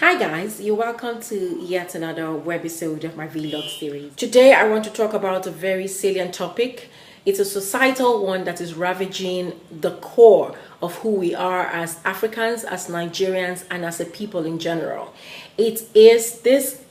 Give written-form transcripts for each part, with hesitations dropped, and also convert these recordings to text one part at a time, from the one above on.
Hi guys, you're welcome to yet another webisode of my vlog series. Today I want to talk about a very salient topic. It's a societal one that is ravaging the core of who we are as Africans, as Nigerians, and as a people in general. It is this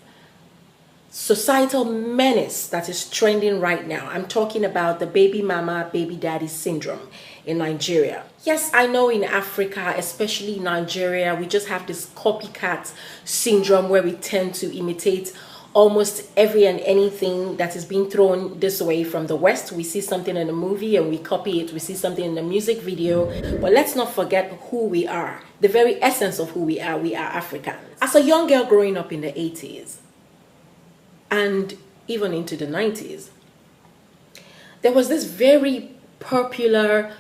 societal menace that is trending right now. I'm talking about the baby mama, baby daddy syndrome in Nigeria. Yes, I know in Africa, especially Nigeria, we just have this copycat syndrome where we tend to imitate almost every and anything that is being thrown this way from the West. We see something in a movie and we copy it. We see something in a music video. But let's not forget who we are. The very essence of who we are Africans. As a young girl growing up in the 80s and even into the 90s, there was this very popular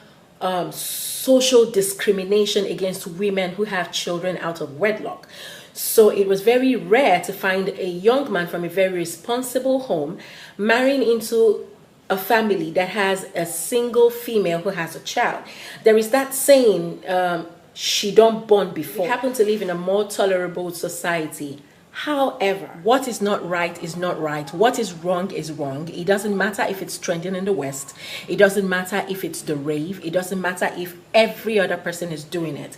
social discrimination against women who have children out of wedlock. So it was very rare to find a young man from a very responsible home marrying into a family that has a single female who has a child. There is that saying, she don't born before. We happen to live in a more tolerable society. However, what is not right is not right. What is wrong is wrong. It doesn't matter if it's trending in the West. It doesn't matter if it's the rave. It doesn't matter if every other person is doing it.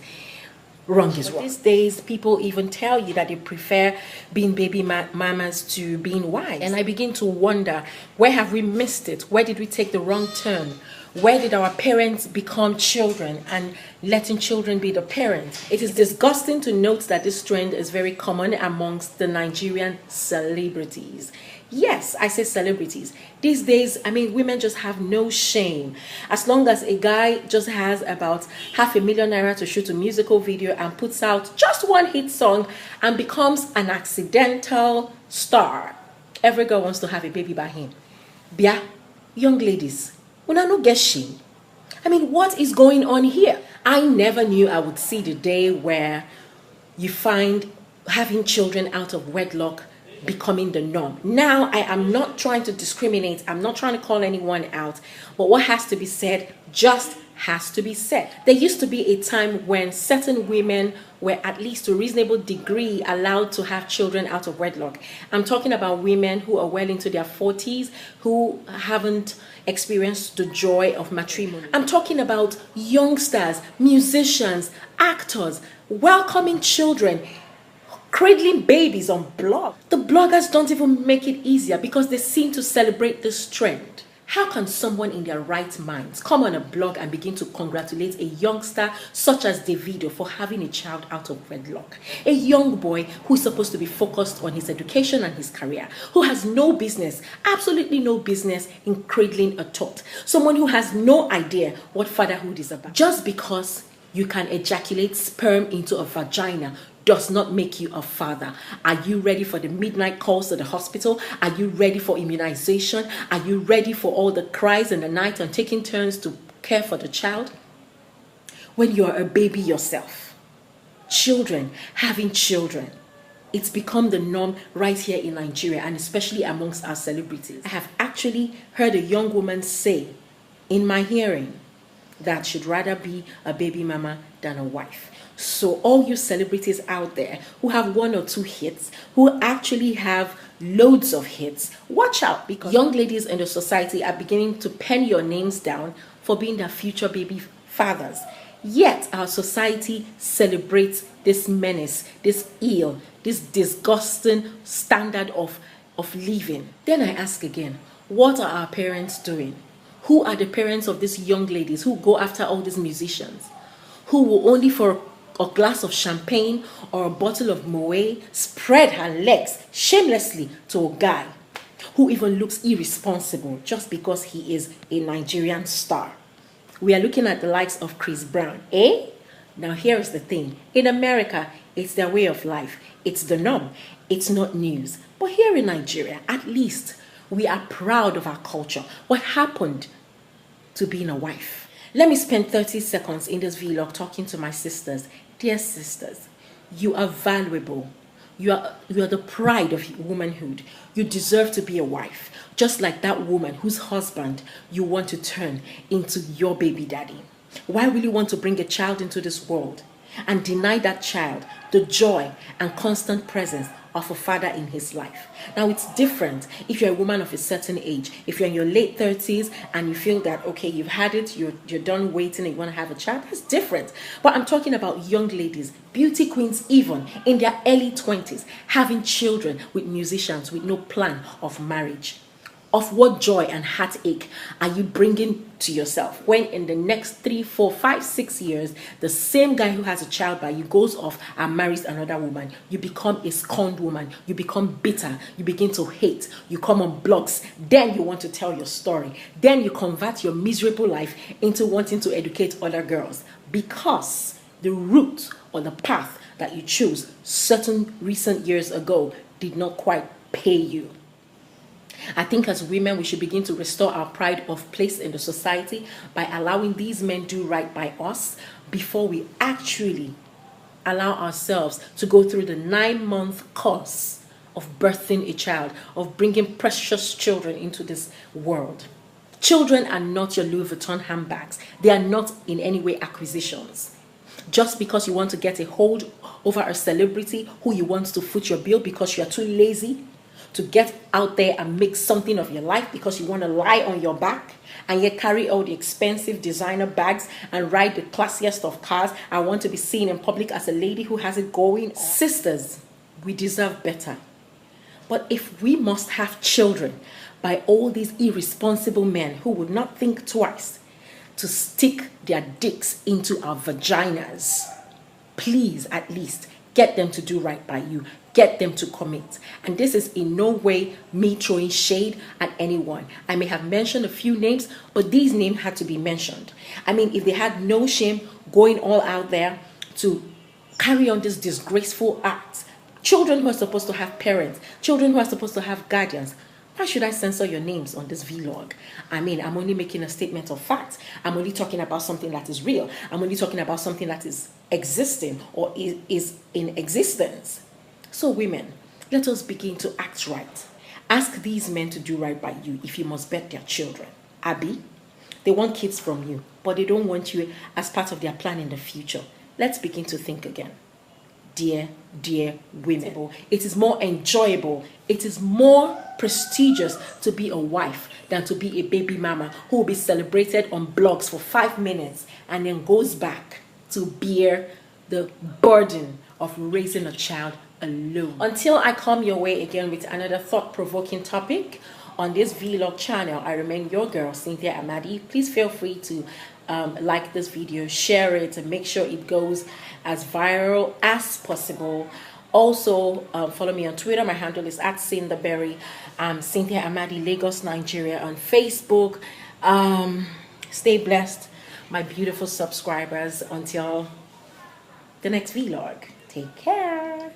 Wrong is wrong. These days, people even tell you that they prefer being baby mamas to being wives. And I begin to wonder, where have we missed it? Where did we take the wrong turn? Where did our parents become children and letting children be the parents? It is disgusting to note that this trend is very common amongst the Nigerian celebrities. Yes, I say celebrities. These days, women just have no shame. As long as a guy just has about $500,000 to shoot a musical video and puts out just one hit song and becomes an accidental star, every girl wants to have a baby by him. Bia, young ladies, una no get shame. What is going on here? I never knew I would see the day where you find having children out of wedlock becoming the norm. Now, I am not trying to discriminate. I'm not trying to call anyone out. But what has to be said just has to be said. There used to be a time when certain women were at least to a reasonable degree allowed to have children out of wedlock. I'm talking about women who are well into their 40s, who haven't experienced the joy of matrimony. I'm talking about youngsters, musicians, actors, welcoming children, cradling babies on blog. The bloggers don't even make it easier because they seem to celebrate this trend. How can someone in their right minds come on a blog and begin to congratulate a youngster such as Davido for having a child out of wedlock? A young boy who is supposed to be focused on his education and his career, who has no business, absolutely no business in cradling a tot. Someone who has no idea what fatherhood is about. Just because you can ejaculate sperm into a vagina does not make you a father. Are you ready for the midnight calls to the hospital? Are you ready for immunization? Are you ready for all the cries in the night and taking turns to care for the child? When you are a baby yourself, having children, it's become the norm right here in Nigeria and especially amongst our celebrities. I have actually heard a young woman say in my hearing that she'd rather be a baby mama than a wife. So all you celebrities out there who have one or two hits, who actually have loads of hits, watch out, because young ladies in the society are beginning to pen your names down for being their future baby fathers. Yet our society celebrates this menace, this ill, this disgusting standard of living. Then I ask again, what are our parents doing? Who are the parents of these young ladies who go after all these musicians, who will only for a glass of champagne or a bottle of Moet spread her legs shamelessly to a guy who even looks irresponsible just because he is a Nigerian star? We are looking at the likes of Chris Brown, eh? Now here is the thing. In America, it's their way of life. It's the norm. It's not news. But here in Nigeria, at least, we are proud of our culture. What happened to being a wife? Let me spend 30 seconds in this vlog talking to my sisters. Dear sisters, you are valuable. You are the pride of womanhood. You deserve to be a wife, just like that woman whose husband you want to turn into your baby daddy. Why will you want to bring a child into this world? and deny that child the joy and constant presence of a father in his life. Now, it's different if you're a woman of a certain age. If you're in your late 30s and you feel that, okay, you've had it, you're done waiting and you want to have a child, that's different. But I'm talking about young ladies, beauty queens, even in their early 20s, having children with musicians with no plan of marriage. Of what joy and heartache are you bringing to yourself when in the next 3, 4, 5, 6 years, the same guy who has a child by you goes off and marries another woman? You become a scorned woman. You become bitter. You begin to hate. You come on blogs. Then you want to tell your story. Then you convert your miserable life into wanting to educate other girls because the route or the path that you chose certain recent years ago did not quite pay you. I think as women, we should begin to restore our pride of place in the society by allowing these men do right by us before we actually allow ourselves to go through the 9-month course of birthing a child, of bringing precious children into this world. Children are not your Louis Vuitton handbags. They are not in any way acquisitions. Just because you want to get a hold over a celebrity who you want to foot your bill because you are too lazy to get out there and make something of your life, because you want to lie on your back and yet carry all the expensive designer bags and ride the classiest of cars and want to be seen in public as a lady who has it going. Sisters, we deserve better. But if we must have children by all these irresponsible men who would not think twice to stick their dicks into our vaginas, please at least get them to do right by you. Get them to commit. And this is in no way me throwing shade at anyone. I may have mentioned a few names, but these names had to be mentioned. I mean, if they had no shame going all out there to carry on this disgraceful act, children who are supposed to have parents, children who are supposed to have guardians, why should I censor your names on this vlog? I mean, I'm only making a statement of fact. I'm only talking about something that is real. I'm only talking about something that is existing or is in existence. So women, let us begin to act right. Ask these men to do right by you if you must bet their children. Abby, they want kids from you, but they don't want you as part of their plan in the future. Let's begin to think again. Dear women, it is more enjoyable, it is more prestigious to be a wife than to be a baby mama who will be celebrated on blogs for 5 minutes and then goes back to bear the burden of raising a child alone. Until I come your way again with another thought-provoking topic on this vlog channel, I remain your girl, Cynthia Amadi. Please feel free to like this video, share it, and make sure it goes as viral as possible. Also, follow me on Twitter. My handle is @CynTheBerry. Cynthia Amadi, Lagos, Nigeria on Facebook. Stay blessed, my beautiful subscribers. Until the next vlog, take care.